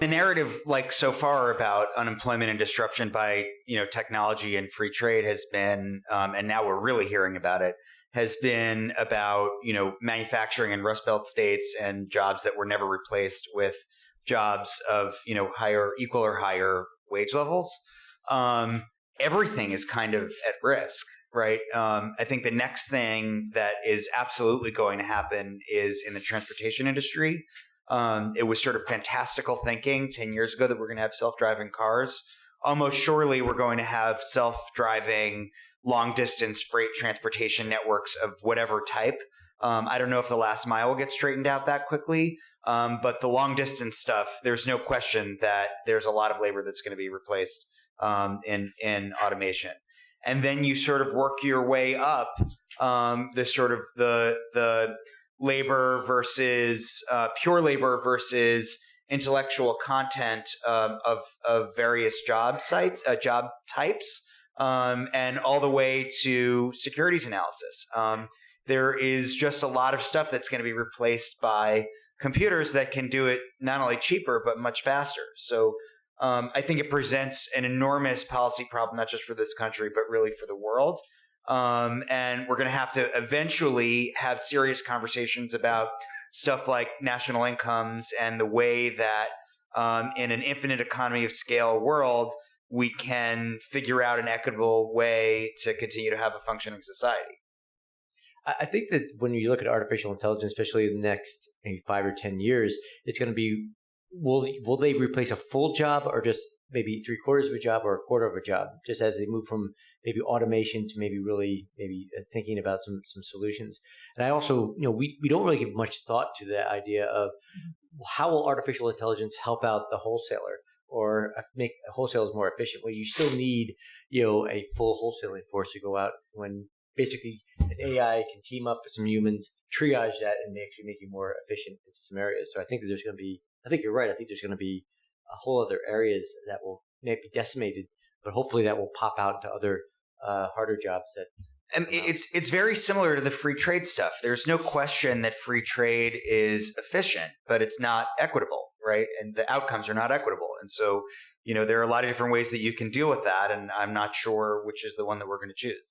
The narrative, like so far, about unemployment and disruption by technology and free trade has been, and now we're really hearing about it, has been about manufacturing in Rust Belt states and jobs that were never replaced with jobs of equal or higher wage levels. Everything is kind of at risk, right? I think the next thing that is absolutely going to happen is in the transportation industry. It was sort of fantastical thinking 10 years ago that we're going to have self-driving cars. Almost surely we're going to have self-driving long-distance freight transportation networks of whatever type. I don't know if the last mile will get straightened out that quickly, but the long-distance stuff, there's no question that there's a lot of labor that's going to be replaced in automation. And then you sort of work your way up the labor versus pure labor versus intellectual content of various job types, and all the way to securities analysis. There is just a lot of stuff that's going to be replaced by computers that can do it not only cheaper but much faster. So I think it presents an enormous policy problem, not just for this country but really for the world. And we're going to have to eventually have serious conversations about stuff like national incomes and the way that in an infinite economy of scale world, we can figure out an equitable way to continue to have a functioning society. I think that when you look at artificial intelligence, especially in the next maybe 5 or 10 years, it's going to be, will they replace a full job or just maybe 3/4 of a job or a quarter of a job, just as they move from maybe automation to maybe thinking about some solutions. And I also, we don't really give much thought to the idea of how will artificial intelligence help out the wholesaler or make wholesalers more efficient. Well, you still need, a full wholesaling force to go out when basically an AI can team up with some humans, triage that, and actually make you more efficient in some areas. So I think that there's going to be, I think you're right. I think there's going to be a whole other areas that will maybe be decimated, but hopefully that will pop out into other harder jobs that. And it's very similar to the free trade stuff. There's no question that free trade is efficient, but it's not equitable, right? And the outcomes are not equitable. And so, there are a lot of different ways that you can deal with that, and I'm not sure which is the one that we're going to choose.